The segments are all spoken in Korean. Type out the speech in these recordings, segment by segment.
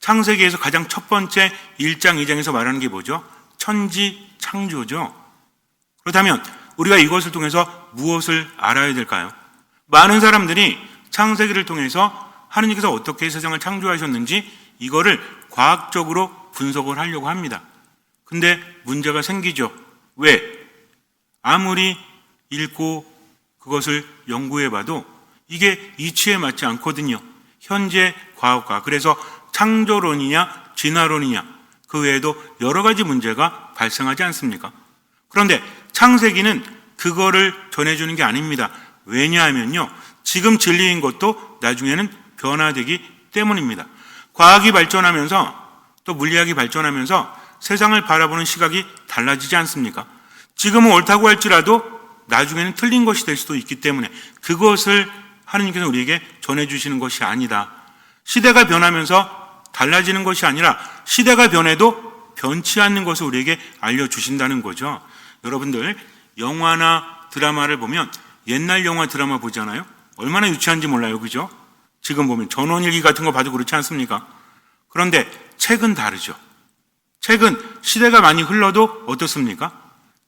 창세기에서 가장 첫 번째 1장, 2장에서 말하는 게 뭐죠? 천지 창조죠. 그렇다면 우리가 이것을 통해서 무엇을 알아야 될까요? 많은 사람들이 창세기를 통해서 하느님께서 어떻게 세상을 창조하셨는지 이거를 과학적으로 분석을 하려고 합니다. 근데 문제가 생기죠. 왜? 아무리 읽고 그것을 연구해봐도 이게 이치에 맞지 않거든요. 현재 과학과. 그래서 창조론이냐 진화론이냐 그 외에도 여러 가지 문제가 발생하지 않습니까? 그런데 창세기는 그거를 전해주는 게 아닙니다. 왜냐하면요, 지금 진리인 것도 나중에는 변화되기 때문입니다. 과학이 발전하면서 또 물리학이 발전하면서 세상을 바라보는 시각이 달라지지 않습니까? 지금은 옳다고 할지라도 나중에는 틀린 것이 될 수도 있기 때문에 그것을 하느님께서 우리에게 전해주시는 것이 아니다. 시대가 변하면서 달라지는 것이 아니라 시대가 변해도 변치 않는 것을 우리에게 알려주신다는 거죠. 여러분들 영화나 드라마를 보면 옛날 영화 드라마 보잖아요. 얼마나 유치한지 몰라요. 그죠? 지금 보면 전원일기 같은 거 봐도 그렇지 않습니까? 그런데 책은 다르죠. 책은 시대가 많이 흘러도 어떻습니까?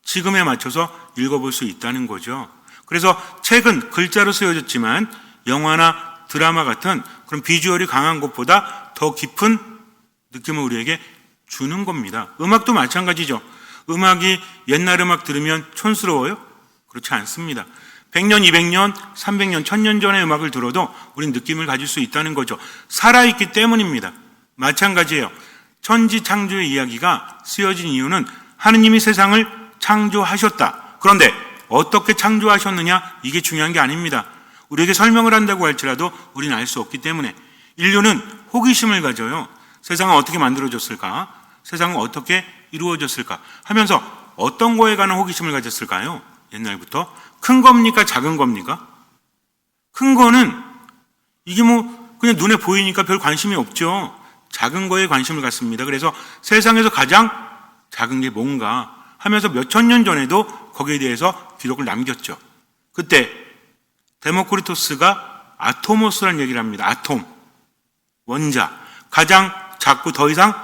지금에 맞춰서 읽어볼 수 있다는 거죠. 그래서 책은 글자로 쓰여졌지만 영화나 드라마 같은 그런 비주얼이 강한 것보다 더 깊은 느낌을 우리에게 주는 겁니다. 음악도 마찬가지죠. 음악이 옛날 음악 들으면 촌스러워요? 그렇지 않습니다. 100년, 200년, 300년, 1000년 전의 음악을 들어도 우린 느낌을 가질 수 있다는 거죠. 살아있기 때문입니다. 마찬가지예요. 천지 창조의 이야기가 쓰여진 이유는 하느님이 세상을 창조하셨다. 그런데 어떻게 창조하셨느냐? 이게 중요한 게 아닙니다. 우리에게 설명을 한다고 할지라도 우리는 알 수 없기 때문에 인류는 호기심을 가져요. 세상은 어떻게 만들어졌을까? 세상은 어떻게 이루어졌을까? 하면서 어떤 거에 관한 호기심을 가졌을까요? 옛날부터 큰 겁니까? 작은 겁니까? 큰 거는 이게 뭐 그냥 눈에 보이니까 별 관심이 없죠. 작은 거에 관심을 갖습니다. 그래서 세상에서 가장 작은 게 뭔가 하면서 몇천 년 전에도 거기에 대해서 기록을 남겼죠. 그때 데모크리토스가 아토모스라는 얘기를 합니다. 아톰, 원자, 가장 작고 더 이상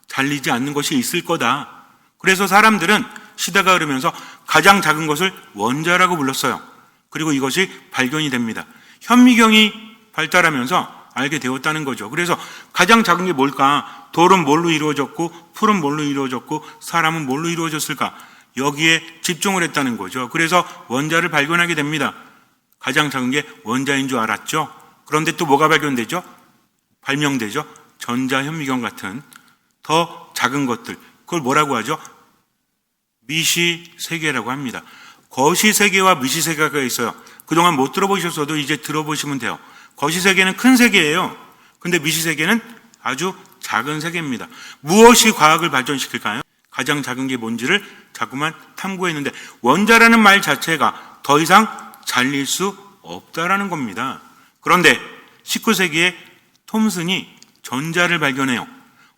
잘리지 않는 것이 있을 거다. 그래서 사람들은 시대가 흐르면서 가장 작은 것을 원자라고 불렀어요. 그리고 이것이 발견이 됩니다. 현미경이 발달하면서 알게 되었다는 거죠. 그래서 가장 작은 게 뭘까? 돌은 뭘로 이루어졌고 풀은 뭘로 이루어졌고 사람은 뭘로 이루어졌을까? 여기에 집중을 했다는 거죠. 그래서 원자를 발견하게 됩니다. 가장 작은 게 원자인 줄 알았죠. 그런데 또 뭐가 발견되죠? 발명되죠. 전자현미경 같은 더 작은 것들. 그걸 뭐라고 하죠? 미시세계라고 합니다. 거시세계와 미시세계가 있어요. 그동안 못 들어보셨어도 이제 들어보시면 돼요. 거시세계는 큰 세계예요. 근데 미시세계는 아주 작은 세계입니다. 무엇이 과학을 발전시킬까요? 가장 작은 게 뭔지를 자꾸만 탐구했는데 원자라는 말 자체가 더 이상 잘릴 수 없다라는 겁니다. 그런데 19세기에 톰슨이 전자를 발견해요.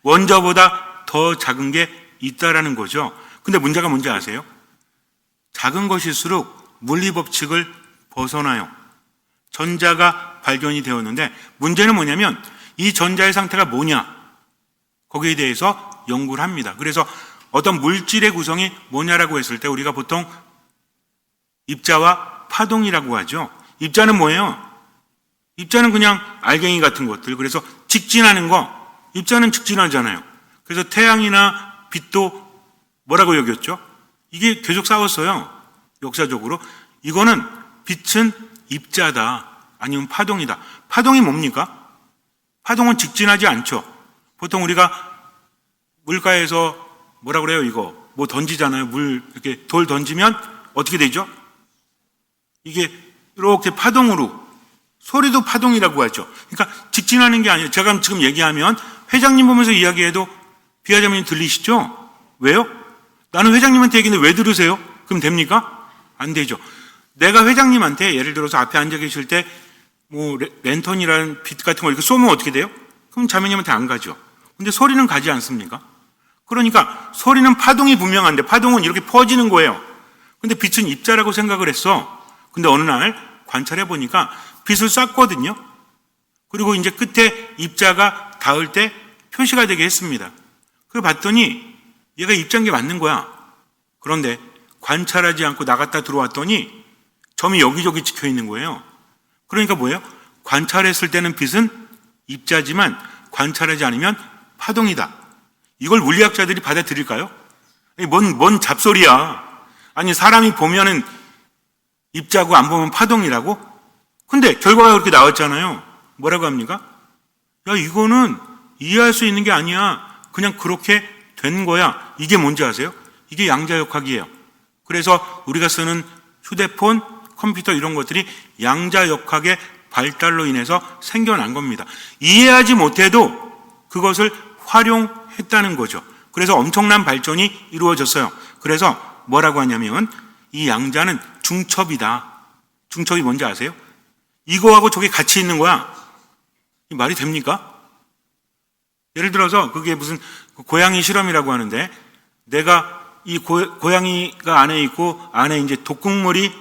원자보다 더 작은 게 있다라는 거죠. 근데 문제가 뭔지 아세요? 작은 것일수록 물리법칙을 벗어나요. 전자가 발견이 되었는데 문제는 뭐냐면 이 전자의 상태가 뭐냐? 거기에 대해서 연구를 합니다. 그래서 어떤 물질의 구성이 뭐냐라고 했을 때 우리가 보통 입자와 파동이라고 하죠. 입자는 뭐예요? 입자는 그냥 알갱이 같은 것들. 그래서 직진하는 거, 입자는 직진하잖아요. 그래서 태양이나 빛도 뭐라고 여겼죠? 이게 계속 싸웠어요. 역사적으로. 이거는 빛은 입자다. 아니면 파동이다. 파동이 뭡니까? 파동은 직진하지 않죠. 보통 우리가 물가에서 뭐라 그래요, 이거? 뭐 던지잖아요. 물, 이렇게 돌 던지면 어떻게 되죠? 이게 이렇게 파동으로, 소리도 파동이라고 하죠. 그러니까 직진하는 게 아니에요. 제가 지금 얘기하면 회장님 보면서 이야기해도 비하자면이 들리시죠? 왜요? 나는 회장님한테 얘기했는데 왜 들으세요? 그럼 됩니까? 안 되죠. 내가 회장님한테 예를 들어서 앞에 앉아 계실 때 뭐 랜턴이라는 빛 같은 거 이렇게 쏘면 어떻게 돼요? 그럼 자매님한테 안 가죠. 근데 소리는 가지 않습니까? 그러니까 소리는 파동이 분명한데 파동은 이렇게 퍼지는 거예요. 근데 빛은 입자라고 생각을 했어. 근데 어느 날 관찰해 보니까 빛을 쐈거든요. 그리고 이제 끝에 입자가 닿을 때 표시가 되게 했습니다. 그걸 봤더니 얘가 입장계 맞는 거야. 그런데 관찰하지 않고 나갔다 들어왔더니 점이 여기저기 찍혀 있는 거예요. 그러니까 뭐예요? 관찰했을 때는 빛은 입자지만 관찰하지 않으면 파동이다. 이걸 물리학자들이 받아들일까요? 뭔 잡소리야. 아니, 사람이 보면은 입자고 안 보면 파동이라고? 근데 결과가 그렇게 나왔잖아요. 뭐라고 합니까? 야, 이거는 이해할 수 있는 게 아니야. 그냥 그렇게 된 거야. 이게 뭔지 아세요? 이게 양자역학이에요. 그래서 우리가 쓰는 휴대폰, 컴퓨터 이런 것들이 양자역학의 발달로 인해서 생겨난 겁니다. 이해하지 못해도 그것을 활용했다는 거죠. 그래서 엄청난 발전이 이루어졌어요. 그래서 뭐라고 하냐면 이 양자는 중첩이다. 중첩이 뭔지 아세요? 이거하고 저게 같이 있는 거야. 이 말이 됩니까? 예를 들어서 그게 무슨 고양이 실험이라고 하는데 내가 이 고양이가 안에 있고 안에 이제 독극물이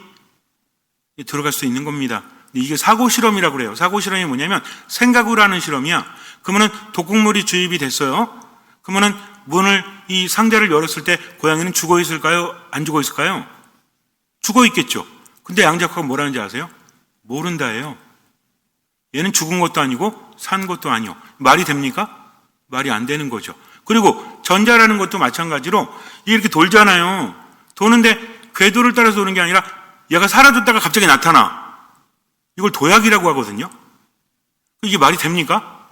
들어갈 수 있는 겁니다. 이게 사고 실험이라고 그래요. 사고 실험이 뭐냐면 생각으로 하는 실험이야. 그러면은 독극물이 주입이 됐어요. 그러면은 문을 이 상자를 열었을 때 고양이는 죽어 있을까요? 안 죽어 있을까요? 죽어 있겠죠. 근데 양자역학은 뭐라는지 아세요? 모른다예요. 얘는 죽은 것도 아니고 산 것도 아니요. 말이 됩니까? 말이 안 되는 거죠. 그리고 전자라는 것도 마찬가지로 이렇게 돌잖아요. 도는데 궤도를 따라서 도는 게 아니라 얘가 사라졌다가 갑자기 나타나. 이걸 도약이라고 하거든요. 이게 말이 됩니까?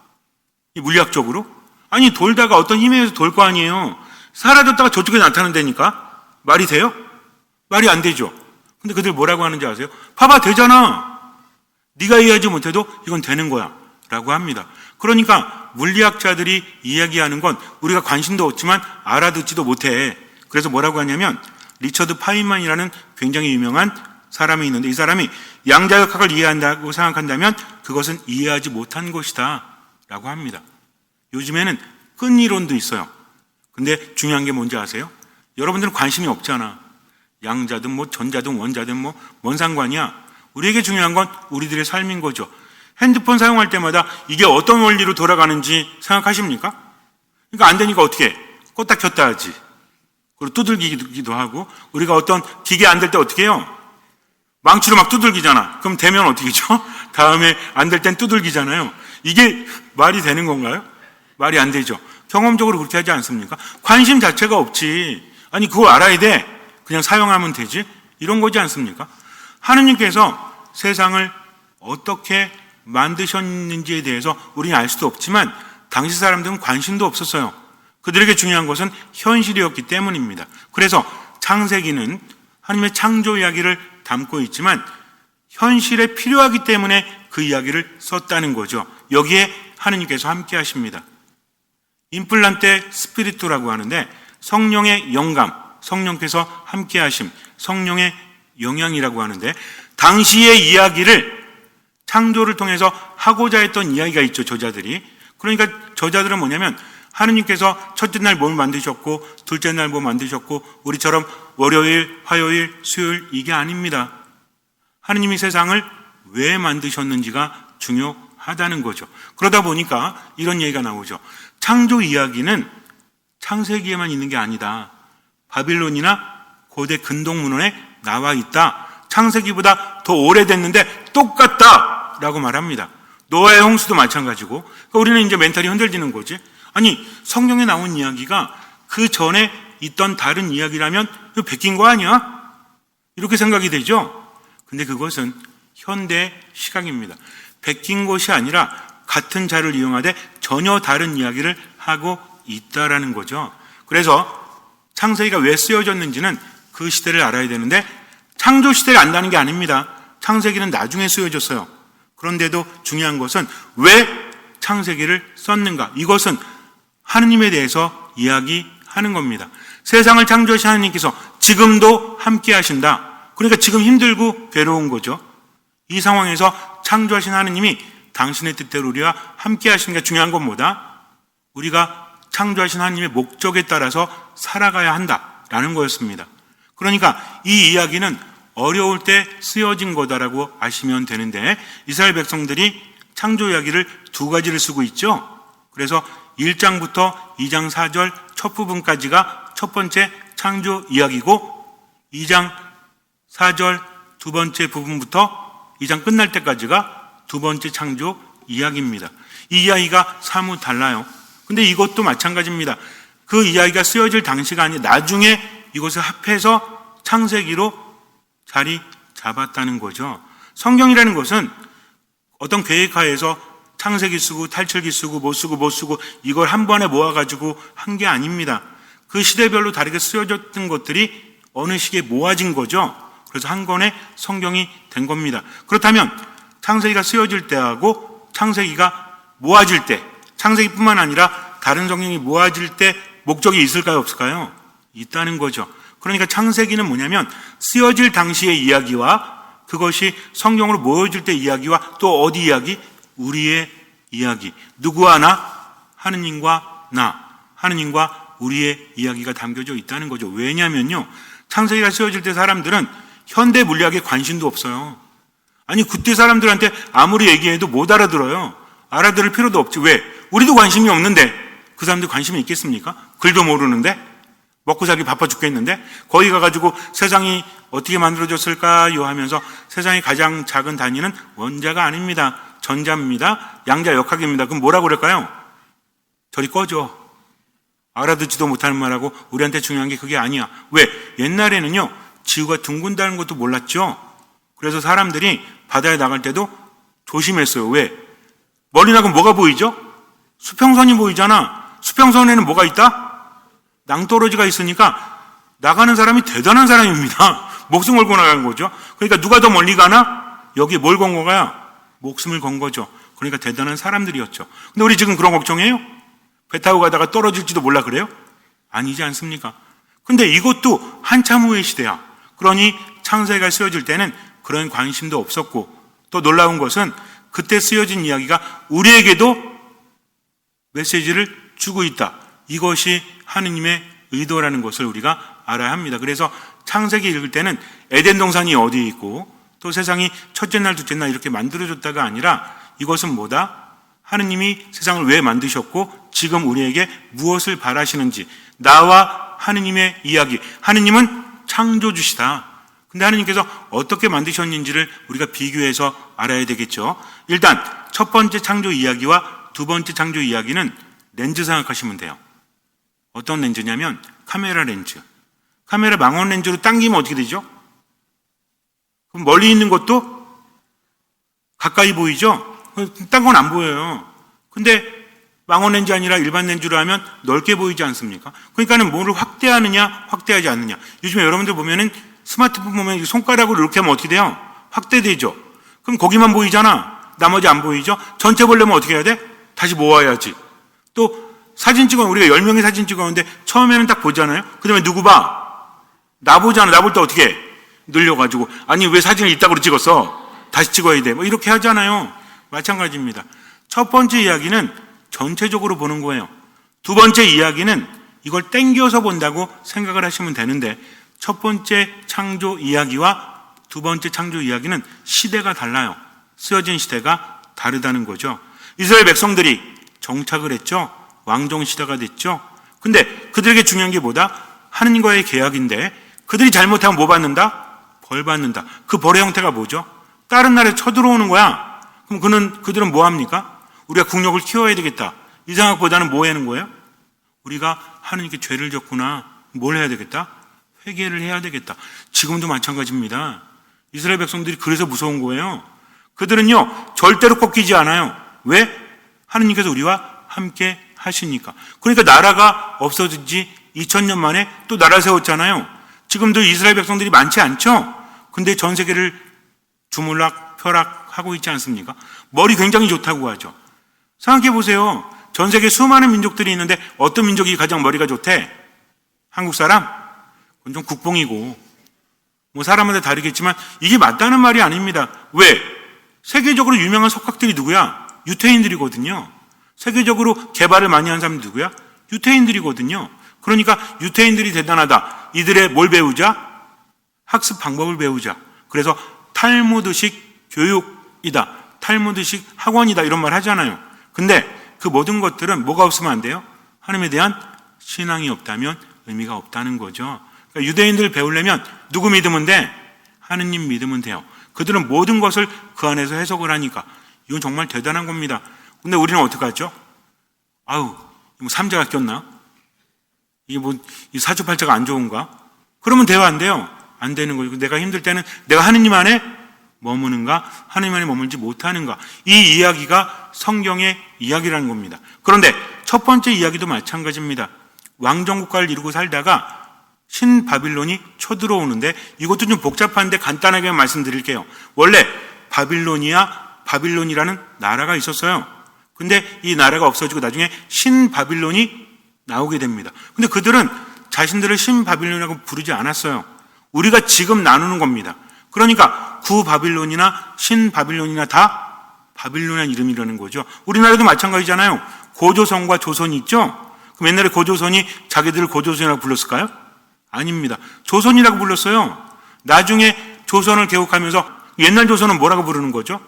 이 물리학적으로? 아니, 돌다가 어떤 힘에 의해서 돌 거 아니에요. 사라졌다가 저쪽에 나타난다니까? 말이 돼요? 말이 안 되죠. 근데 그들 뭐라고 하는지 아세요? 봐봐, 되잖아. 네가 이해하지 못해도 이건 되는 거야 라고 합니다. 그러니까 물리학자들이 이야기하는 건 우리가 관심도 없지만 알아듣지도 못해. 그래서 뭐라고 하냐면 리처드 파인만이라는 굉장히 유명한 사람이 있는데 이 사람이 양자역학을 이해한다고 생각한다면 그것은 이해하지 못한 것이다 라고 합니다. 요즘에는 끈이론도 있어요. 근데 중요한 게 뭔지 아세요? 여러분들은 관심이 없잖아. 양자든 뭐 전자든 원자든 뭐 뭔 상관이야. 우리에게 중요한 건 우리들의 삶인 거죠. 핸드폰 사용할 때마다 이게 어떤 원리로 돌아가는지 생각하십니까? 그러니까 안 되니까 어떻게 해? 껐다 켰다 하지. 그리고 두들기기도 하고 우리가 어떤 기계 안 될 때 어떻게 해요? 망치로 막 두들기잖아. 그럼 되면 어떻게 하죠? 다음에 안 될 땐 두들기잖아요. 이게 말이 되는 건가요? 말이 안 되죠. 경험적으로 그렇게 하지 않습니까? 관심 자체가 없지. 아니 그걸 알아야 돼. 그냥 사용하면 되지. 이런 거지 않습니까? 하느님께서 세상을 어떻게 만드셨는지에 대해서 우리는 알 수도 없지만 당시 사람들은 관심도 없었어요. 그들에게 중요한 것은 현실이었기 때문입니다. 그래서 창세기는 하나님의 창조 이야기를 담고 있지만 현실에 필요하기 때문에 그 이야기를 썼다는 거죠. 여기에 하느님께서 함께 하십니다. 임플란테 스피리투라고 하는데 성령의 영감, 성령께서 함께 하심, 성령의 영향이라고 하는데 당시의 이야기를 창조를 통해서 하고자 했던 이야기가 있죠, 저자들이. 그러니까 저자들은 뭐냐면 하느님께서 첫째 날 뭘 만드셨고 둘째 날 뭐 만드셨고 우리처럼 월요일, 화요일, 수요일 이게 아닙니다. 하느님이 세상을 왜 만드셨는지가 중요하다는 거죠. 그러다 보니까 이런 얘기가 나오죠. 창조 이야기는 창세기에만 있는 게 아니다. 바빌론이나 고대 근동문헌에 나와 있다. 창세기보다 더 오래됐는데 똑같다 라고 말합니다. 노아의 홍수도 마찬가지고. 그러니까 우리는 이제 멘탈이 흔들리는 거지. 아니 성경에 나온 이야기가 그 전에 있던 다른 이야기라면 이거 베낀 거 아니야? 이렇게 생각이 되죠. 근데 그것은 현대 시각입니다. 베낀 것이 아니라 같은 자를 이용하되 전혀 다른 이야기를 하고 있다라는 거죠. 그래서 창세기가 왜 쓰여졌는지는 그 시대를 알아야 되는데 창조 시대를 안다는 게 아닙니다. 창세기는 나중에 쓰여졌어요. 그런데도 중요한 것은 왜 창세기를 썼는가? 이것은 하느님에 대해서 이야기하는 겁니다. 세상을 창조하신 하느님께서 지금도 함께 하신다. 그러니까 지금 힘들고 괴로운 거죠. 이 상황에서 창조하신 하느님이 당신의 뜻대로 우리와 함께 하시는 게 중요한 건 뭐다? 우리가 창조하신 하느님의 목적에 따라서 살아가야 한다라는 거였습니다. 그러니까 이 이야기는 어려울 때 쓰여진 거다라고 아시면 되는데 이스라엘 백성들이 창조 이야기를 두 가지를 쓰고 있죠. 그래서 1장부터 2장 4절 첫 부분까지가 첫 번째 창조 이야기고 2장 4절 두 번째 부분부터 2장 끝날 때까지가 두 번째 창조 이야기입니다. 이 이야기가 사뭇 달라요. 근데 이것도 마찬가지입니다. 그 이야기가 쓰여질 당시가 아니 나중에 이것을 합해서 창세기로 자리 잡았다는 거죠. 성경이라는 것은 어떤 계획하에서 창세기 쓰고 탈출기 쓰고 뭐 쓰고 이걸 한 번에 모아가지고 한 게 아닙니다. 그 시대별로 다르게 쓰여졌던 것들이 어느 시기에 모아진 거죠. 그래서 한 권의 성경이 된 겁니다. 그렇다면 창세기가 쓰여질 때하고 창세기가 모아질 때, 창세기뿐만 아니라 다른 성경이 모아질 때 목적이 있을까요, 없을까요? 있다는 거죠. 그러니까 창세기는 뭐냐면 쓰여질 당시의 이야기와 그것이 성경으로 모여질 때 이야기와 또 어디 이야기? 우리의 이야기. 누구와 나? 하느님과 나. 하느님과 우리의 이야기가 담겨져 있다는 거죠. 왜냐면요. 창세기가 쓰여질 때 사람들은 현대 물리학에 관심도 없어요. 아니 그때 사람들한테 아무리 얘기해도 못 알아들어요. 알아들을 필요도 없지. 왜? 우리도 관심이 없는데 그 사람들 관심이 있겠습니까? 글도 모르는데 먹고 살기 바빠 죽겠는데 거기 가가지고 세상이 어떻게 만들어졌을까요 하면서 세상의 가장 작은 단위는 원자가 아닙니다. 전자입니다. 양자역학입니다. 그럼 뭐라고 그럴까요? 저리 꺼져. 알아듣지도 못하는 말하고 우리한테 중요한 게 그게 아니야. 왜? 옛날에는요 지구가 둥근다는 것도 몰랐죠. 그래서 사람들이 바다에 나갈 때도 조심했어요. 왜? 멀리 나가면 뭐가 보이죠? 수평선이 보이잖아. 수평선에는 뭐가 있다? 낭떠러지가 있으니까 나가는 사람이 대단한 사람입니다. 목숨 걸고 나가는 거죠. 그러니까 누가 더 멀리 가나? 여기에 뭘 건 거야? 목숨을 건 거죠. 그러니까 대단한 사람들이었죠. 근데 우리 지금 그런 걱정해요? 배 타고 가다가 떨어질지도 몰라 그래요? 아니지 않습니까? 근데 이것도 한참 후의 시대야. 그러니 창세기가 쓰여질 때는 그런 관심도 없었고 또 놀라운 것은 그때 쓰여진 이야기가 우리에게도 메시지를 주고 있다. 이것이 하느님의 의도라는 것을 우리가 알아야 합니다. 그래서 창세기 읽을 때는 에덴 동산이 어디에 있고 또 세상이 첫째 날 둘째 날 이렇게 만들어졌다가 아니라 이것은 뭐다? 하느님이 세상을 왜 만드셨고 지금 우리에게 무엇을 바라시는지 나와 하느님의 이야기. 하느님은 창조주시다. 근데 하느님께서 어떻게 만드셨는지를 우리가 비교해서 알아야 되겠죠. 일단 첫 번째 창조 이야기와 두 번째 창조 이야기는 렌즈 생각하시면 돼요. 어떤 렌즈냐면 카메라 렌즈. 카메라 망원 렌즈로 당기면 어떻게 되죠? 그럼 멀리 있는 것도 가까이 보이죠? 딴 건 안 보여요. 근데 망원 렌즈 아니라 일반 렌즈로 하면 넓게 보이지 않습니까? 그러니까는 뭐를 확대하느냐, 확대하지 않느냐. 요즘에 여러분들 보면은 스마트폰 보면 손가락으로 이렇게 하면 어떻게 돼요? 확대되죠? 그럼 거기만 보이잖아. 나머지 안 보이죠? 전체 보려면 어떻게 해야 돼? 다시 모아야지. 또 사진 찍어, 우리가 10명의 사진 찍었는데 처음에는 딱 보잖아요? 그 다음에 누구 봐? 나 보잖아. 나 볼 때 어떻게 해? 늘려가지고. 아니, 왜 사진을 이따구로 찍었어? 다시 찍어야 돼. 뭐 이렇게 하잖아요. 마찬가지입니다. 첫 번째 이야기는 전체적으로 보는 거예요. 두 번째 이야기는 이걸 땡겨서 본다고 생각을 하시면 되는데 첫 번째 창조 이야기와 두 번째 창조 이야기는 시대가 달라요. 쓰여진 시대가 다르다는 거죠. 이스라엘 백성들이 정착을 했죠. 왕정 시대가 됐죠. 근데 그들에게 중요한 게 뭐다? 하느님과의 계약인데 그들이 잘못하면 뭐 받는다? 벌 받는다. 그 벌의 형태가 뭐죠? 다른 나라에 쳐들어오는 거야. 그럼 그들은 뭐 합니까? 우리가 국력을 키워야 되겠다. 이 생각보다는 뭐 하는 거예요? 우리가 하느님께 죄를 졌구나. 뭘 해야 되겠다? 회개를 해야 되겠다. 지금도 마찬가지입니다. 이스라엘 백성들이 그래서 무서운 거예요. 그들은요 절대로 꺾이지 않아요. 왜? 하느님께서 우리와 함께 하시니까. 그러니까 나라가 없어진 지 2000년 만에 또 나라 세웠잖아요. 지금도 이스라엘 백성들이 많지 않죠? 근데 전 세계를 주물락 펴락하고 있지 않습니까? 머리 굉장히 좋다고 하죠. 생각해 보세요. 전 세계 수많은 민족들이 있는데 어떤 민족이 가장 머리가 좋대? 한국 사람? 그건 좀 국뽕이고 뭐 사람마다 다르겠지만 이게 맞다는 말이 아닙니다. 왜? 세계적으로 유명한 석학들이 누구야? 유태인들이거든요. 세계적으로 개발을 많이 한 사람이 누구야? 유태인들이거든요. 그러니까 유태인들이 대단하다. 이들의 뭘 배우자? 학습 방법을 배우자. 그래서 탈무드식 교육이다. 탈무드식 학원이다. 이런 말 하잖아요. 근데 그 모든 것들은 뭐가 없으면 안 돼요? 하나님에 대한 신앙이 없다면 의미가 없다는 거죠. 그러니까 유대인들 배우려면 누구 믿으면 돼? 하느님 믿으면 돼요. 그들은 모든 것을 그 안에서 해석을 하니까 이건 정말 대단한 겁니다. 근데 우리는 어떻게 하죠? 아우, 뭐 삼재가 꼈나? 이게 뭐 사주팔자가 안 좋은가? 그러면 대화 안 돼요. 안 되는 거죠. 내가 힘들 때는 내가 하느님 안에 머무는가? 하느님 안에 머물지 못하는가? 이 이야기가 성경의 이야기라는 겁니다. 그런데 첫 번째 이야기도 마찬가지입니다. 왕정국가를 이루고 살다가 신바빌론이 쳐들어오는데 이것도 좀 복잡한데 간단하게 말씀드릴게요. 원래 바빌론이라는 나라가 있었어요. 근데 이 나라가 없어지고 나중에 신바빌론이 나오게 됩니다. 근데 그들은 자신들을 신바빌론이라고 부르지 않았어요. 우리가 지금 나누는 겁니다. 그러니까 구바빌론이나 신바빌론이나 다 바빌론이라는 이름이라는 거죠. 우리나라도 마찬가지잖아요. 고조선과 조선이 있죠. 그럼 옛날에 고조선이 자기들을 고조선이라고 불렀을까요? 아닙니다. 조선이라고 불렀어요. 나중에 조선을 개국하면서 옛날 조선은 뭐라고 부르는 거죠?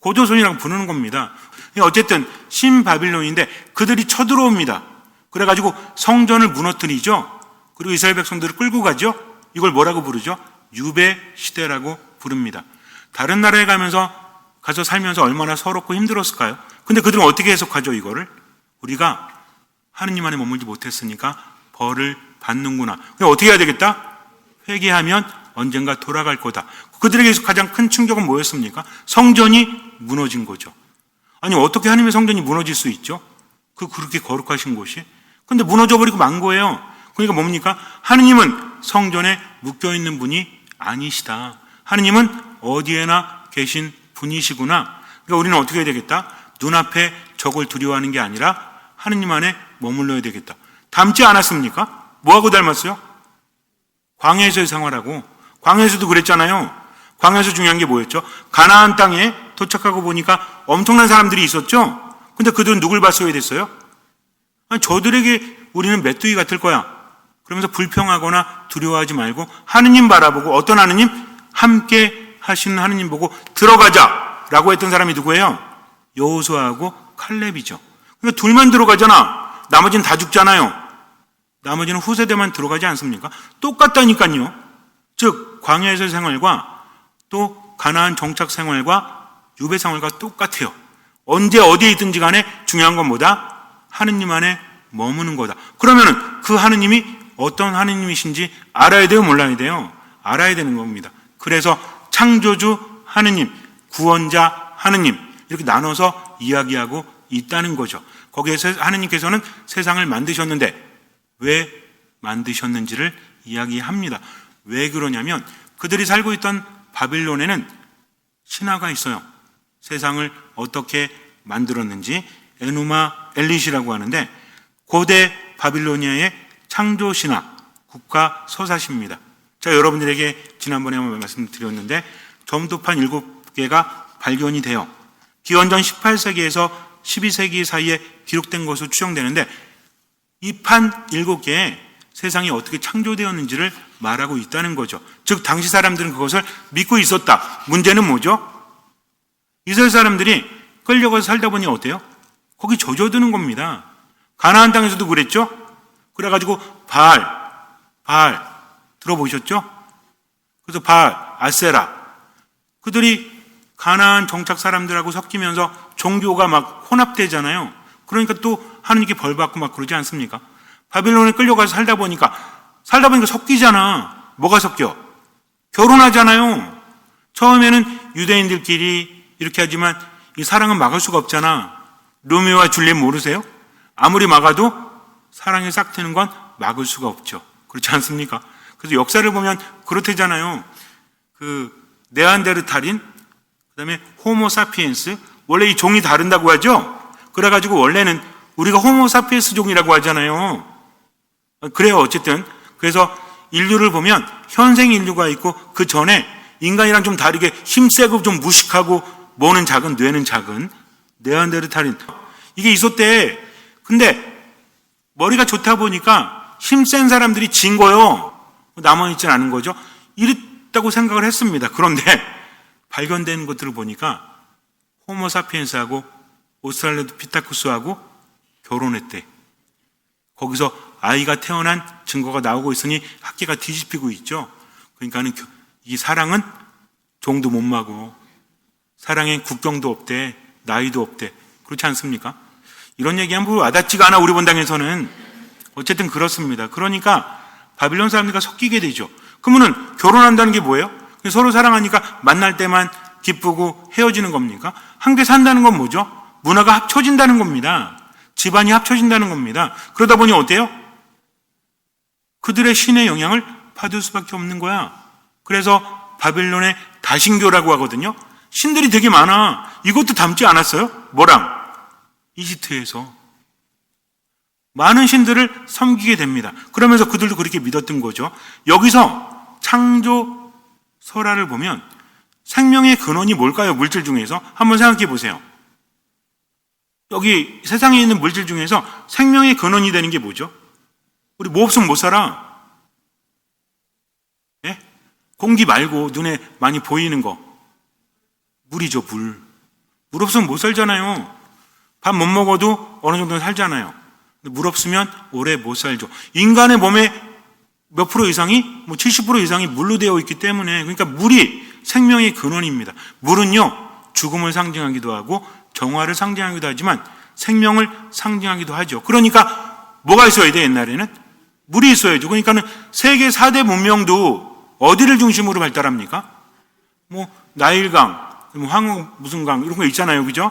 고조선이라고 부르는 겁니다. 어쨌든 신바빌론인데 그들이 쳐들어옵니다. 그래가지고 성전을 무너뜨리죠. 그리고 이스라엘 백성들을 끌고 가죠. 이걸 뭐라고 부르죠? 유배 시대라고 부릅니다. 다른 나라에 가서 살면서 얼마나 서럽고 힘들었을까요? 근데 그들은 어떻게 해석하죠, 이거를? 우리가 하느님 안에 머물지 못했으니까 벌을 받는구나. 그럼 어떻게 해야 되겠다? 회개하면 언젠가 돌아갈 거다. 그들에게서 가장 큰 충격은 뭐였습니까? 성전이 무너진 거죠. 아니, 어떻게 하나님의 성전이 무너질 수 있죠? 그렇게 거룩하신 곳이? 근데 무너져버리고 만 거예요. 그러니까 뭡니까? 하느님은 성전에 묶여있는 분이 아니시다. 하느님은 어디에나 계신 분이시구나. 그러니까 우리는 어떻게 해야 되겠다? 눈앞에 적을 두려워하는 게 아니라 하느님 안에 머물러야 되겠다. 닮지 않았습니까? 뭐하고 닮았어요? 광야에서의 생활하고. 광야에서도 그랬잖아요. 광야에서 중요한 게 뭐였죠? 가나안 땅에 도착하고 보니까 엄청난 사람들이 있었죠. 근데 그들은 누굴 봤어야 됐어요? 아니, 저들에게 우리는 메뚜기 같을 거야. 그러면서 불평하거나 두려워하지 말고 하느님 바라보고, 어떤 하느님? 함께 하시는 하느님 보고 들어가자라고 했던 사람이 누구예요? 여호수아하고 칼렙이죠. 그러니까 둘만 들어가잖아. 나머지는 다 죽잖아요. 나머지는 후세대만 들어가지 않습니까? 똑같다니까요. 즉 광야에서의 생활과 또 가나안 정착 생활과 유배 생활과 똑같아요. 언제 어디에 있든지 간에 중요한 건 뭐다? 하느님 안에 머무는 거다. 그러면은 그 하느님이 어떤 하느님이신지 알아야 돼요, 몰라야 돼요? 알아야 되는 겁니다. 그래서 창조주 하느님, 구원자 하느님, 이렇게 나눠서 이야기하고 있다는 거죠. 거기에서 하느님께서는 세상을 만드셨는데 왜 만드셨는지를 이야기합니다. 왜 그러냐면 그들이 살고 있던 바빌론에는 신화가 있어요. 세상을 어떻게 만들었는지 에누마 엘리시라고 하는데 고대 바빌로니아의 창조 신화, 국가 서사시입니다. 제가 여러분들에게 지난번에 한번 말씀드렸는데 점토판 7개가 발견이 돼요. 기원전 18세기에서 12세기 사이에 기록된 것으로 추정되는데 이 판 7개에 세상이 어떻게 창조되었는지를 말하고 있다는 거죠. 즉 당시 사람들은 그것을 믿고 있었다. 문제는 뭐죠? 이스라엘 사람들이 끌려가서 살다 보니 어때요? 거기 젖어드는 겁니다. 가나안 땅에서도 그랬죠? 그래가지고 바알 들어보셨죠? 그래서 바알, 아세라 그들이 가나안 정착 사람들하고 섞이면서 종교가 막 혼합되잖아요. 그러니까 또 하느님께 벌 받고 막 그러지 않습니까? 바빌론에 끌려가서 살다 보니까 섞이잖아. 뭐가 섞여? 결혼하잖아요. 처음에는 유대인들끼리 이렇게 하지만 이 사랑은 막을 수가 없잖아. 로미오와 줄리엣 모르세요? 아무리 막아도 사랑이 싹 트는 건 막을 수가 없죠. 그렇지 않습니까? 그래서 역사를 보면 그렇대잖아요. 그 네안데르탈인, 그다음에 호모사피엔스, 원래 이 종이 다른다고 하죠. 그래가지고 원래는 우리가 호모사피엔스 종이라고 하잖아요. 그래요. 어쨌든 그래서 인류를 보면 현생 인류가 있고 그 전에 인간이랑 좀 다르게 힘세고 좀 무식하고 몸은 작은 뇌는 작은 네안데르탈인 이게 있었대. 근데 머리가 좋다 보니까 힘센 사람들이 진 거요. 남아있진 않은 거죠. 이랬다고 생각을 했습니다. 그런데 발견된 것들을 보니까 호모사피엔스하고 오스트랄로피테쿠스하고 결혼했대. 거기서 아이가 태어난 증거가 나오고 있으니 학계가 뒤집히고 있죠. 그러니까는 이 사랑은 종도 못 마고 사랑엔 국경도 없대, 나이도 없대. 그렇지 않습니까? 이런 얘기하면 와닿지가 않아, 우리 본당에서는. 어쨌든 그렇습니다. 그러니까 바빌론 사람들과 섞이게 되죠. 그러면은 결혼한다는 게 뭐예요? 서로 사랑하니까 만날 때만 기쁘고 헤어지는 겁니까? 함께 산다는 건 뭐죠? 문화가 합쳐진다는 겁니다. 집안이 합쳐진다는 겁니다. 그러다 보니 어때요? 그들의 신의 영향을 받을 수밖에 없는 거야. 그래서 바빌론의 다신교라고 하거든요. 신들이 되게 많아. 이것도 닮지 않았어요? 뭐랑? 이집트에서 많은 신들을 섬기게 됩니다. 그러면서 그들도 그렇게 믿었던 거죠. 여기서 창조 설화를 보면 생명의 근원이 뭘까요? 물질 중에서 한번 생각해 보세요. 여기 세상에 있는 물질 중에서 생명의 근원이 되는 게 뭐죠? 우리 뭐 없으면 못 살아. 예? 공기 말고 눈에 많이 보이는 거 물이죠. 물 없으면 못 살잖아요. 밥 못 먹어도 어느 정도는 살잖아요. 근데 물 없으면 오래 못 살죠. 인간의 몸에 몇 프로 이상이 70% 이상이 물로 되어 있기 때문에, 그러니까 물이 생명의 근원입니다. 물은요 죽음을 상징하기도 하고 정화를 상징하기도 하지만 생명을 상징하기도 하죠. 그러니까 뭐가 있어야 돼? 옛날에는 물이 있어야죠. 그러니까는 세계 4대 문명도 어디를 중심으로 발달합니까? 나일강, 황후 무슨 강 이런 거 있잖아요, 그죠?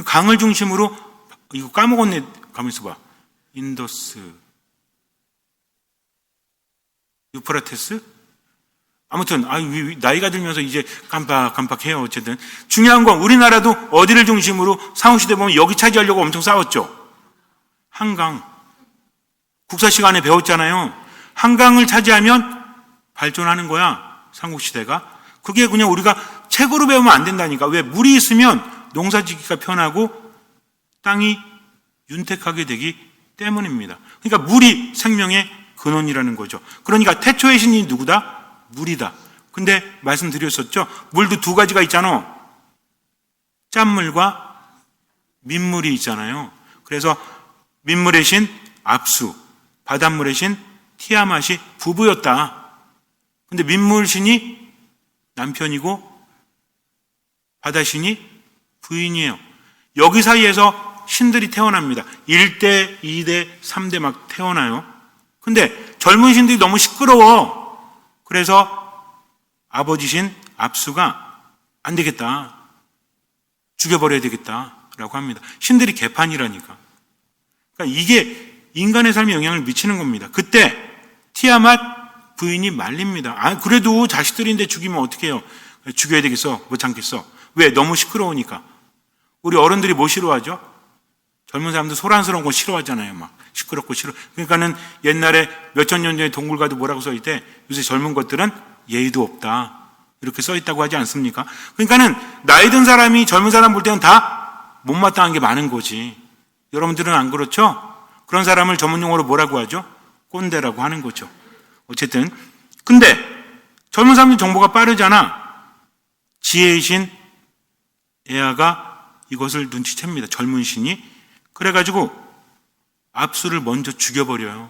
강을 중심으로, 이거 까먹었네. 가만 있어봐. 인더스, 유프라테스? 아무튼 나이가 들면서 이제 깜빡해요. 어쨌든 중요한 건 우리나라도 어디를 중심으로 상호시대 보면 여기 차지하려고 엄청 싸웠죠. 한강. 국사 시간에 배웠잖아요. 한강을 차지하면 발전하는 거야, 삼국시대가. 그게 그냥 우리가 책으로 배우면 안 된다니까. 왜? 물이 있으면 농사짓기가 편하고 땅이 윤택하게 되기 때문입니다. 그러니까 물이 생명의 근원이라는 거죠. 그러니까 태초의 신이 누구다? 물이다. 근데 말씀드렸었죠. 물도 두 가지가 있잖아. 짠물과 민물이 있잖아요. 그래서 민물의 신 압수, 바닷물의 신 티아맛이 부부였다. 근데 민물 신이 남편이고 바다신이 부인이에요. 여기 사이에서 신들이 태어납니다. 1대, 2대, 3대 막 태어나요. 근데 젊은 신들이 너무 시끄러워. 그래서 아버지 신 압수가 안 되겠다, 죽여버려야 되겠다라고 합니다. 신들이 개판이라니까. 그러니까 이게 인간의 삶에 영향을 미치는 겁니다. 그때 티아맛 부인이 말립니다. 그래도 자식들인데 죽이면 어떡해요? 죽여야 되겠어? 못 참겠어. 왜? 너무 시끄러우니까. 우리 어른들이 뭐 싫어하죠? 젊은 사람들 소란스러운 거 싫어하잖아요. 막 시끄럽고 싫어. 그러니까는 옛날에 몇천 년 전에 동굴 가도 뭐라고 써있대? 요새 젊은 것들은 예의도 없다, 이렇게 써있다고 하지 않습니까? 그러니까는 나이 든 사람이 젊은 사람 볼 때는 다 못마땅한 게 많은 거지. 여러분들은 안 그렇죠? 그런 사람을 전문용어로 뭐라고 하죠? 꼰대라고 하는 거죠. 어쨌든 근데 젊은 사람들 정보가 빠르잖아. 지혜의 신 에아가 이것을 눈치챕니다. 젊은 신이. 그래가지고 압수를 먼저 죽여버려요.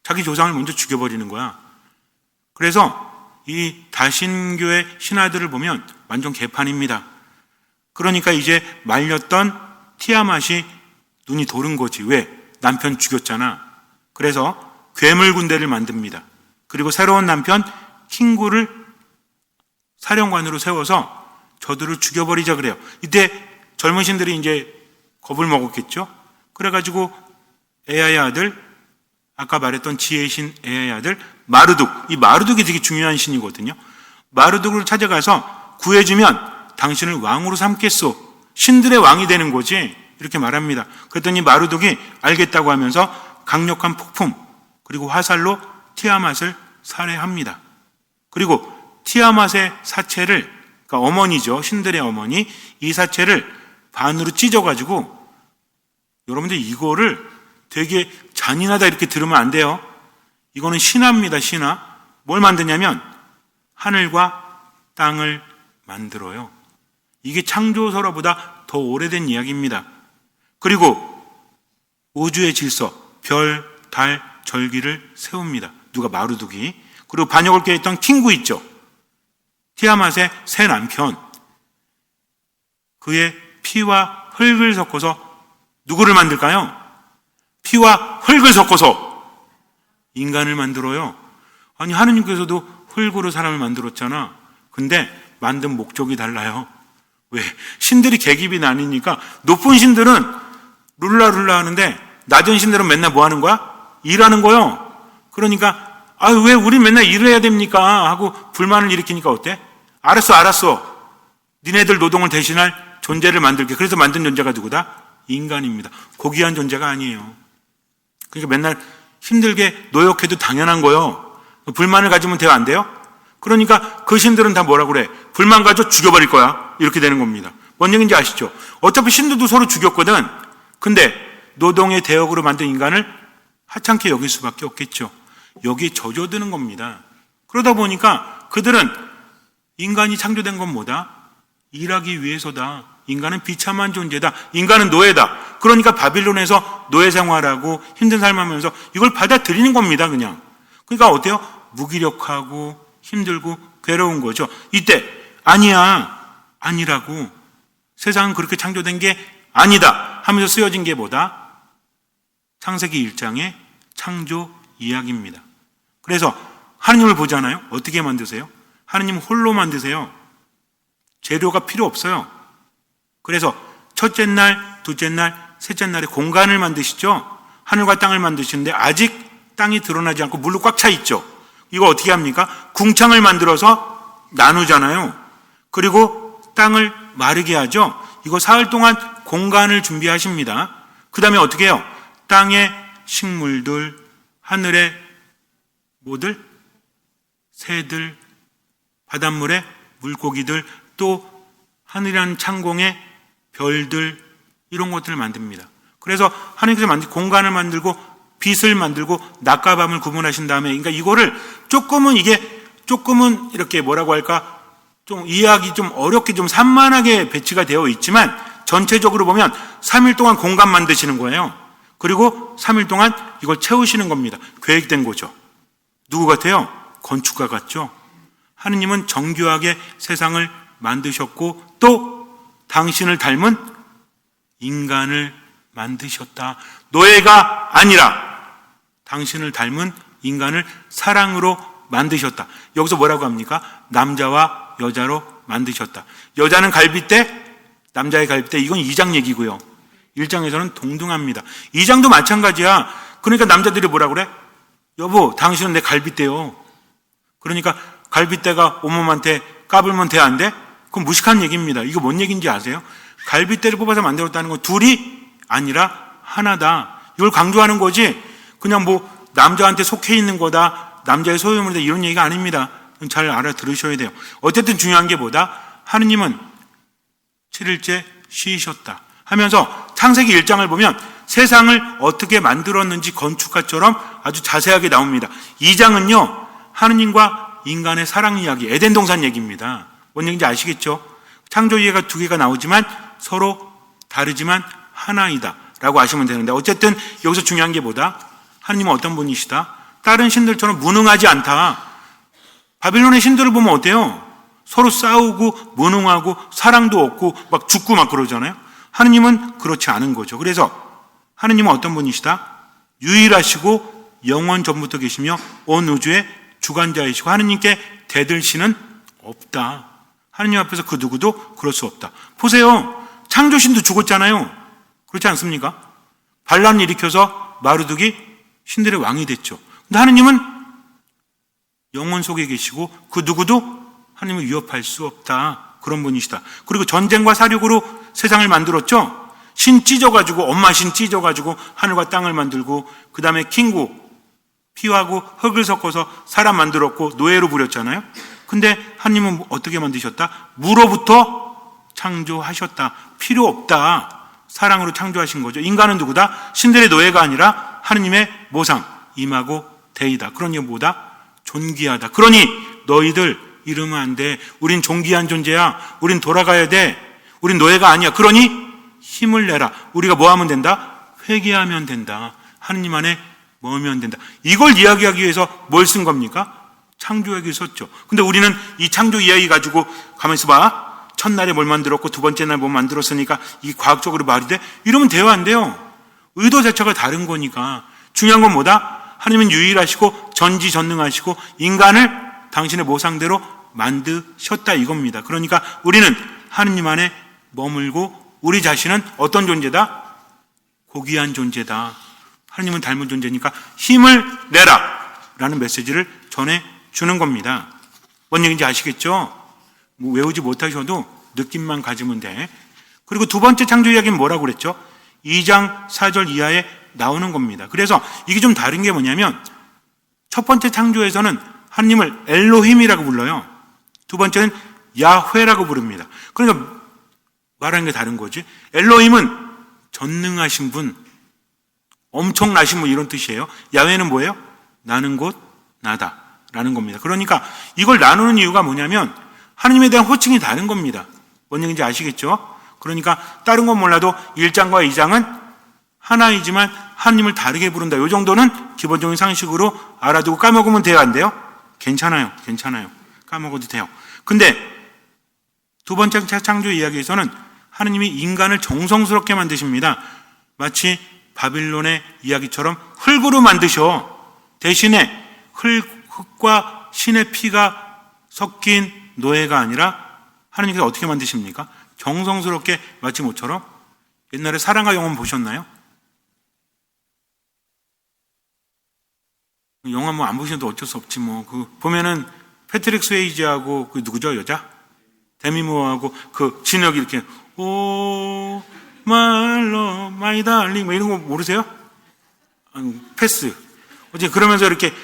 자기 조상을 먼저 죽여버리는 거야. 그래서 이 다신교의 신하들을 보면 완전 개판입니다. 그러니까 이제 말렸던 티아맛이 눈이 도는 거지. 왜? 남편 죽였잖아. 그래서 괴물 군대를 만듭니다. 그리고 새로운 남편 킹구를 사령관으로 세워서 저들을 죽여버리자 그래요. 이때 젊은 신들이 이제 겁을 먹었겠죠. 그래가지고 에아의 아들, 아까 말했던 지혜의 신 에아의 아들 마르둑, 이 마르둑이 되게 중요한 신이거든요. 마르둑을 찾아가서 구해주면 당신을 왕으로 삼겠소. 신들의 왕이 되는 거지, 이렇게 말합니다. 그랬더니 마르둑이 알겠다고 하면서 강력한 폭풍 그리고 화살로 티아맛을 살해합니다. 그리고 티아맛의 사체를, 그러니까 어머니죠, 신들의 어머니, 이 사체를 반으로 찢어가지고, 여러분들 이거를 되게 잔인하다 이렇게 들으면 안 돼요. 이거는 신화입니다. 신화. 뭘 만드냐면 하늘과 땅을 만들어요. 이게 창조설화보다 더 오래된 이야기입니다. 그리고 우주의 질서, 별, 달, 절기를 세웁니다. 누가? 마루두기. 그리고 반역을 꾀했던 킹구 있죠. 티아맛의 새 남편. 그의 피와 흙을 섞어서 누구를 만들까요? 피와 흙을 섞어서 인간을 만들어요. 아니, 하느님께서도 흙으로 사람을 만들었잖아. 근데 만든 목적이 달라요. 왜? 신들이 계급이 나뉘니까 높은 신들은 룰라룰라 하는데 낮은 신들은 맨날 뭐 하는 거야? 일하는 거요. 그러니까 왜 우린 맨날 일을 해야 됩니까? 하고 불만을 일으키니까 어때? 알았어. 니네들 노동을 대신할 존재를 만들게. 그래서 만든 존재가 누구다? 인간입니다. 고귀한 존재가 아니에요. 그러니까 맨날 힘들게 노역해도 당연한 거요. 불만을 가지면 돼요, 안 돼요? 그러니까 그 신들은 다 뭐라 그래? 불만 가지고 죽여버릴 거야. 이렇게 되는 겁니다. 뭔 얘기인지 아시죠? 어차피 신들도 서로 죽였거든. 근데 노동의 대역으로 만든 인간을 하찮게 여길 수밖에 없겠죠. 여기에 젖어드는 겁니다. 그러다 보니까 그들은 인간이 창조된 건 뭐다? 일하기 위해서다. 인간은 비참한 존재다. 인간은 노예다. 그러니까 바빌론에서 노예 생활하고 힘든 삶하면서 이걸 받아들이는 겁니다. 그냥. 그러니까 어때요? 무기력하고 힘들고 괴로운 거죠. 이때 아니라고. 세상은 그렇게 창조된 게 아니다 하면서 쓰여진 게 뭐다? 창세기 1장의 창조 이야기입니다. 그래서 하느님을 보잖아요. 어떻게 만드세요? 하느님 홀로 만드세요. 재료가 필요 없어요. 그래서 첫째 날, 둘째 날, 셋째 날에 공간을 만드시죠. 하늘과 땅을 만드시는데 아직 땅이 드러나지 않고 물로 꽉 차 있죠. 이거 어떻게 합니까? 궁창을 만들어서 나누잖아요. 그리고 땅을 마르게 하죠. 이거 사흘 동안 공간을 준비하십니다. 그 다음에 어떻게 해요? 땅의 식물들, 하늘의 뭐들? 새들, 바닷물의 물고기들, 또 하늘이라는 창공의 별들, 이런 것들을 만듭니다. 그래서 하나님께서 만든 공간을 만들고 빛을 만들고 낮과 밤을 구분하신 다음에, 그러니까 이거를 조금은 이렇게 뭐라고 할까? 좀 이해하기 좀 어렵게 좀 산만하게 배치가 되어 있지만 전체적으로 보면 3일 동안 공간 만드시는 거예요. 그리고 3일 동안 이걸 채우시는 겁니다. 계획된 거죠. 누구 같아요? 건축가 같죠? 하느님은 정교하게 세상을 만드셨고 또 당신을 닮은 인간을 만드셨다. 노예가 아니라 당신을 닮은 인간을 사랑으로 만드셨다. 여기서 뭐라고 합니까? 남자와 여자로 만드셨다. 여자는 갈빗대, 남자의 갈빗대. 이건 2장 얘기고요. 1장에서는 동등합니다. 2장도 마찬가지야. 그러니까 남자들이 뭐라 그래? 여보, 당신은 내 갈빗대요. 그러니까 갈빗대가 온몸한테 까불면 돼, 안 돼? 그건 무식한 얘기입니다. 이거 뭔 얘기인지 아세요? 갈빗대를 뽑아서 만들었다는 건 둘이 아니라 하나다. 이걸 강조하는 거지. 그냥 뭐 남자한테 속해 있는 거다, 남자의 소유물이다, 이런 얘기가 아닙니다. 잘 알아들으셔야 돼요. 어쨌든 중요한 게 뭐다? 하느님은 7일째 쉬셨다 하면서 창세기 1장을 보면 세상을 어떻게 만들었는지 건축가처럼 아주 자세하게 나옵니다. 2장은요, 하느님과 인간의 사랑 이야기, 에덴 동산 얘기입니다. 뭔 얘기인지 아시겠죠? 창조 이해가 두 개가 나오지만 서로 다르지만 하나이다 라고 아시면 되는데, 어쨌든 여기서 중요한 게 뭐다? 하느님은 어떤 분이시다? 다른 신들처럼 무능하지 않다. 바빌론의 신들을 보면 어때요? 서로 싸우고 무능하고 사랑도 없고 막 죽고 막 그러잖아요. 하느님은 그렇지 않은 거죠. 그래서 하느님은 어떤 분이시다? 유일하시고 영원 전부터 계시며 온 우주의 주관자이시고 하느님께 대들 신은 없다. 하느님 앞에서 그 누구도 그럴 수 없다. 보세요. 창조신도 죽었잖아요. 그렇지 않습니까? 반란 일으켜서 마루둑이 신들의 왕이 됐죠. 근데 하느님은 영원 속에 계시고 그 누구도 하느님을 위협할 수 없다. 그런 분이시다. 그리고 전쟁과 사륙으로 세상을 만들었죠. 신 찢어가지고, 엄마 신 찢어가지고 하늘과 땅을 만들고, 그 다음에 킹구 피하고 흙을 섞어서 사람 만들었고 노예로 부렸잖아요. 근데 하느님은 어떻게 만드셨다? 무로부터 창조하셨다. 필요 없다. 사랑으로 창조하신 거죠. 인간은 누구다? 신들의 노예가 아니라 하느님의 모상, 임하고 대이다. 그러니 뭐다? 존귀하다. 그러니 너희들 이러면 안 돼. 우린 존귀한 존재야. 우린 돌아가야 돼. 우린 노예가 아니야. 그러니 힘을 내라. 우리가 뭐 하면 된다? 회개하면 된다. 하느님 안에 머물면 된다. 이걸 이야기하기 위해서 뭘 쓴 겁니까? 창조하기 썼죠. 근데 우리는 이 창조 이야기 가지고 가만히 있어봐. 첫날에 뭘 만들었고 두 번째 날 뭘 만들었으니까 이게 과학적으로 말이 돼? 이러면 대화 안 돼요. 의도 자체가 다른 거니까. 중요한 건 뭐다? 하나님은 유일하시고 전지전능하시고 인간을 당신의 모상대로 만드셨다 이겁니다. 그러니까 우리는 하느님 안에 머물고 우리 자신은 어떤 존재다? 고귀한 존재다. 하느님은 닮은 존재니까 힘을 내라 라는 메시지를 전해주는 겁니다. 뭔 얘기인지 아시겠죠? 뭐 외우지 못하셔도 느낌만 가지면 돼. 그리고 두 번째 창조 이야기는 뭐라고 그랬죠? 2장 4절 이하에 나오는 겁니다. 그래서 이게 좀 다른 게 뭐냐면 첫 번째 창조에서는 하느님을 엘로힘이라고 불러요. 두 번째는 야훼라고 부릅니다. 그러니까 말하는 게 다른 거지. 엘로힘은 전능하신 분, 엄청나신 분 이런 뜻이에요. 야훼는 뭐예요? 나는 곧 나다 라는 겁니다. 그러니까 이걸 나누는 이유가 뭐냐면 하느님에 대한 호칭이 다른 겁니다. 뭔 얘기인지 아시겠죠? 그러니까 다른 건 몰라도 1장과 2장은 하나이지만 하느님을 다르게 부른다. 이 정도는 기본적인 상식으로 알아두고 까먹으면 돼요? 안 돼요? 괜찮아요. 까먹어도 돼요. 근데 두 번째 창조 이야기에서는 하느님이 인간을 정성스럽게 만드십니다. 마치 바빌론의 이야기처럼 흙으로 만드셔. 대신에 흙과 신의 피가 섞인 노예가 아니라 하느님께서 어떻게 만드십니까? 정성스럽게 마치 모처럼. 옛날에 사랑과 영혼 보셨나요? 영화 뭐 안 보셔도 어쩔 수 없지 뭐. 보면은 패트릭 스웨이지하고 누구죠 여자? 데미 무어하고 진혁이 이렇게 오 말로 마이 달링 뭐 이런 거 모르세요? 패스. 어제 그러면서 이렇게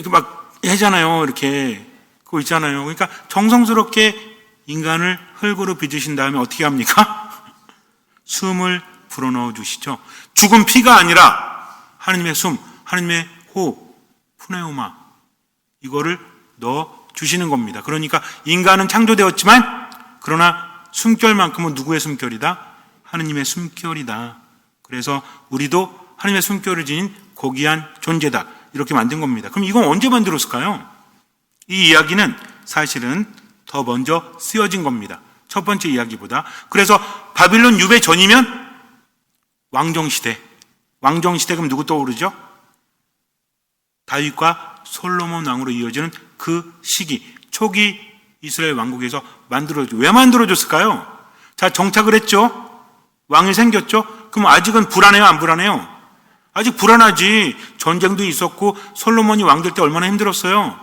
막 하잖아요. 이렇게 그거 있잖아요. 그러니까 정성스럽게 인간을 흙으로 빚으신 다음에 어떻게 합니까? 숨을 불어넣어 주시죠. 죽은 피가 아니라 하느님의 숨, 하느님의 호흡, 푸네우마 이거를 넣어 주시는 겁니다. 그러니까 인간은 창조되었지만 그러나 숨결만큼은 누구의 숨결이다? 하느님의 숨결이다. 그래서 우리도 하느님의 숨결을 지닌 고귀한 존재다. 이렇게 만든 겁니다. 그럼 이건 언제 만들었을까요? 이 이야기는 사실은 더 먼저 쓰여진 겁니다. 첫 번째 이야기보다. 그래서 바빌론 유배 전이면 왕정시대. 왕정시대 그럼 누구 떠오르죠? 다윗과 솔로몬 왕으로 이어지는 그 시기. 초기 이스라엘 왕국에서 만들어졌죠. 왜 만들어졌을까요? 자, 정착을 했죠. 왕이 생겼죠. 그럼 아직은 불안해요? 안 불안해요? 아직 불안하지. 전쟁도 있었고 솔로몬이 왕 될 때 얼마나 힘들었어요.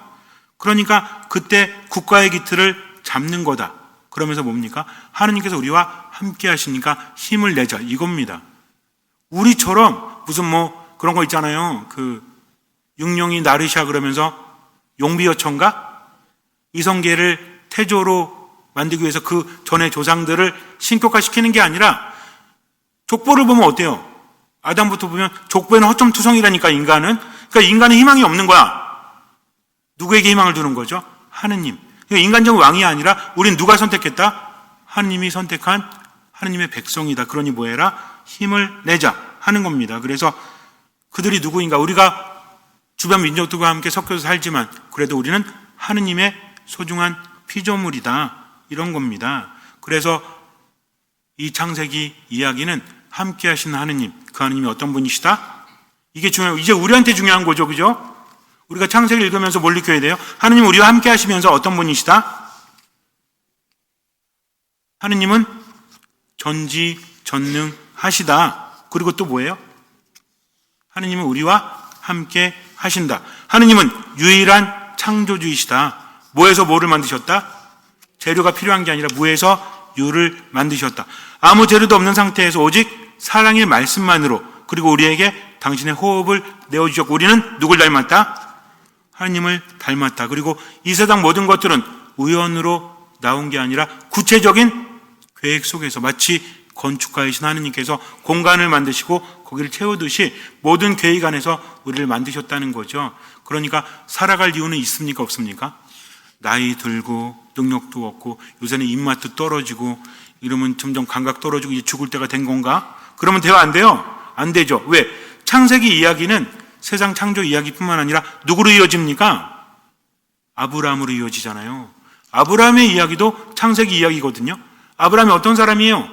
그러니까 그때 국가의 기틀을 잡는 거다. 그러면서 뭡니까? 하느님께서 우리와 함께 하시니까 힘을 내자. 이겁니다. 우리처럼 무슨 뭐 그런 거 있잖아요. 육룡이 나르샤 그러면서 용비어천가? 이성계를 태조로 만들기 위해서 그 전의 조상들을 신격화시키는 게 아니라 족보를 보면 어때요? 아담부터 보면 족보에는 허점투성이라니까 인간은. 그러니까 인간은 희망이 없는 거야. 누구에게 희망을 두는 거죠? 하느님. 그러니까 인간적인 왕이 아니라 우린 누가 선택했다? 하느님이 선택한 하느님의 백성이다. 그러니 뭐해라? 힘을 내자 하는 겁니다. 그래서 그들이 누구인가? 우리가 주변 민족들과 함께 섞여서 살지만 그래도 우리는 하느님의 소중한 피조물이다. 이런 겁니다. 그래서 이 창세기 이야기는 함께 하시는 하느님, 그 하느님이 어떤 분이시다? 이게 중요해요. 이제 우리한테 중요한 거죠. 그죠? 우리가 창세기를 읽으면서 뭘 느껴야 돼요? 하느님 우리와 함께 하시면서 어떤 분이시다? 하느님은 전지전능하시다. 그리고 또 뭐예요? 하느님은 우리와 함께 하신다. 하느님은 유일한 창조주이시다. 뭐에서 뭐를 만드셨다? 재료가 필요한 게 아니라 무에서 유를 만드셨다. 아무 재료도 없는 상태에서 오직 사랑의 말씀만으로 그리고 우리에게 당신의 호흡을 내어주셨고 우리는 누굴 닮았다? 하느님을 닮았다. 그리고 이 세상 모든 것들은 우연으로 나온 게 아니라 구체적인 계획 속에서 마치 건축가이신 하느님께서 공간을 만드시고 거기를 채우듯이 모든 계획 안에서 우리를 만드셨다는 거죠. 그러니까 살아갈 이유는 있습니까? 없습니까? 나이 들고 능력도 없고 요새는 입맛도 떨어지고 이러면 점점 감각 떨어지고 이제 죽을 때가 된 건가? 그러면 돼요? 안 돼요? 안 되죠. 왜? 창세기 이야기는 세상 창조 이야기뿐만 아니라 누구로 이어집니까? 아브라함으로 이어지잖아요. 아브라함의 이야기도 창세기 이야기거든요. 아브라함이 어떤 사람이에요?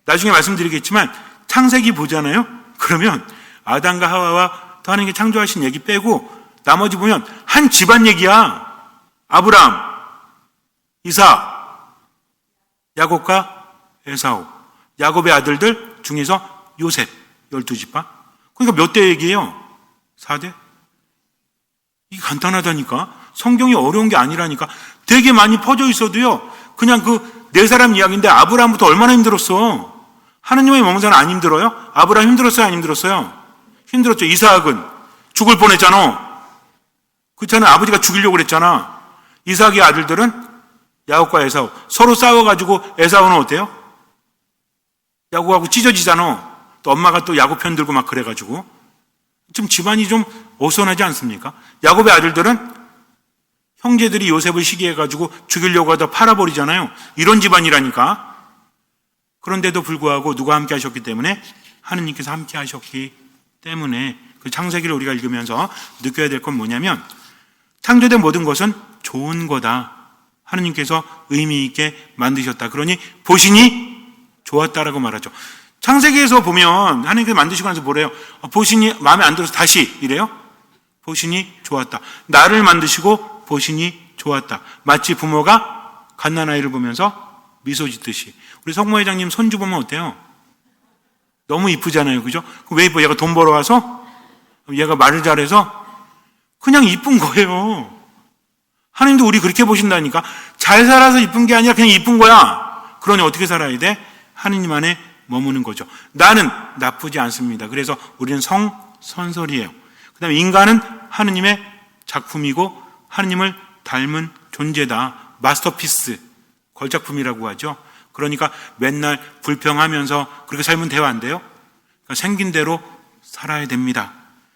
나중에 말씀드리겠지만 창세기 보잖아요. 그러면 아담과 하와와 또 하나님께 창조하신 얘기 빼고 나머지 보면 한 집안 얘기야. 아브라함, 이삭, 야곱과 에사우, 야곱의 아들들 중에서 요셉 12지파. 그러니까 몇 대 얘기예요? 4대? 이게 간단하다니까. 성경이 어려운 게 아니라니까. 되게 많이 퍼져 있어도요, 그냥 그 네 사람 이야기인데 아브라함부터 얼마나 힘들었어. 하느님의 멍사는 안 힘들어요? 아브라함 힘들었어요? 안 힘들었어요? 힘들었죠. 이삭은 죽을 뻔했잖아. 그렇잖아. 아버지가 죽이려고 그랬잖아. 이삭의 아들들은 야곱과 에사우 서로 싸워가지고 에사우는 어때요? 야곱하고 찢어지잖아. 또 엄마가 또 야곱 편 들고 막 그래가지고 좀 집안이 좀 어수선하지 않습니까? 야곱의 아들들은 형제들이 요셉을 시기해가지고 죽이려고 하다 팔아버리잖아요. 이런 집안이라니까. 그런데도 불구하고 누가 함께 하셨기 때문에? 하느님께서 함께 하셨기 때문에 그 창세기를 우리가 읽으면서 느껴야 될 건 뭐냐면 창조된 모든 것은 좋은 거다. 하느님께서 의미 있게 만드셨다. 그러니 보시니 좋았다라고 말하죠. 창세기에서 보면 하느님께서 만드시고 나서 뭐래요? 보시니 마음에 안 들어서 다시 이래요? 보시니 좋았다. 나를 만드시고 보시니 좋았다. 마치 부모가 갓난아이를 보면서 미소 짓듯이. 우리 성모 회장님 손주 보면 어때요? 너무 이쁘잖아요. 그죠? 왜 이뻐? 얘가 돈 벌어와서? 얘가 말을 잘해서? 그냥 이쁜 거예요. 하나님도 우리 그렇게 보신다니까. 잘 살아서 이쁜 게 아니라 그냥 이쁜 거야. 그러니 어떻게 살아야 돼? 하느님 안에 머무는 거죠. 나는 나쁘지 않습니다. 그래서 우리는 성선설이에요. 그 다음에 인간은 하느님의 작품이고 하느님을 닮은 존재다. 마스터피스, 걸작품이라고 하죠. 그러니까 맨날 불평하면서 그렇게 살면 돼요? 안 돼요? 그러니까 생긴 대로 살아야 됩니다.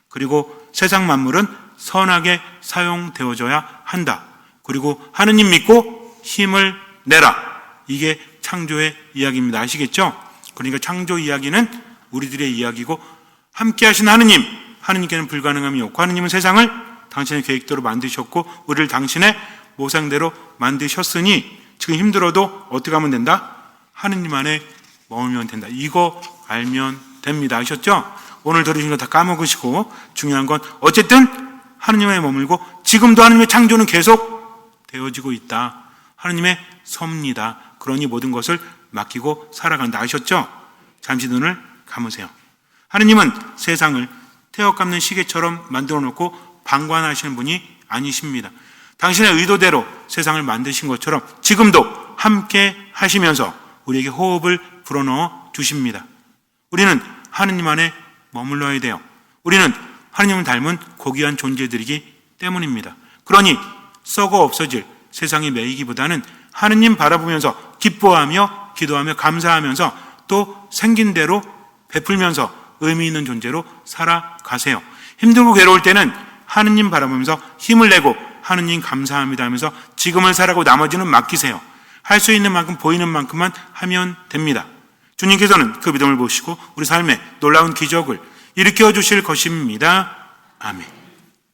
그리고 세상 만물은 선하게 사용되어져야 한다. 그리고 하느님 믿고 힘을 내라. 이게 창조의 이야기입니다. 아시겠죠? 그러니까 창조 이야기는 우리들의 이야기고 함께 하신 하느님께는 불가능함이 없고 하느님은 세상을 당신의 계획대로 만드셨고 우리를 당신의 모상대로 만드셨으니 지금 힘들어도 어떻게 하면 된다? 하느님 안에 머물면 된다. 이거 알면 됩니다. 아셨죠? 오늘 들으신 거 다 까먹으시고 중요한 건 어쨌든 하느님 안에 머물고 지금도 하느님의 창조는 계속 되어지고 있다. 하느님의 섭니다. 그러니 모든 것을 맡기고 살아간다. 아셨죠? 잠시 눈을 감으세요. 하느님은 세상을 태워 감는 시계처럼 만들어 놓고 방관하시는 분이 아니십니다. 당신의 의도대로 세상을 만드신 것처럼 지금도 함께 하시면서 우리에게 호흡을 불어넣어 주십니다. 우리는 하느님 안에 머물러야 돼요. 우리는 하느님을 닮은 고귀한 존재들이기 때문입니다. 그러니 썩어 없어질 세상에 매이기보다는 하느님 바라보면서 기뻐하며 기도하며 감사하면서 또 생긴 대로 베풀면서 의미 있는 존재로 살아가세요. 힘들고 괴로울 때는 하느님 바라보면서 힘을 내고 하느님 감사합니다 하면서 지금을 살아가고 나머지는 맡기세요. 할 수 있는 만큼 보이는 만큼만 하면 됩니다. 주님께서는 그 믿음을 보시고 우리 삶에 놀라운 기적을 일으켜 주실 것입니다. 아멘.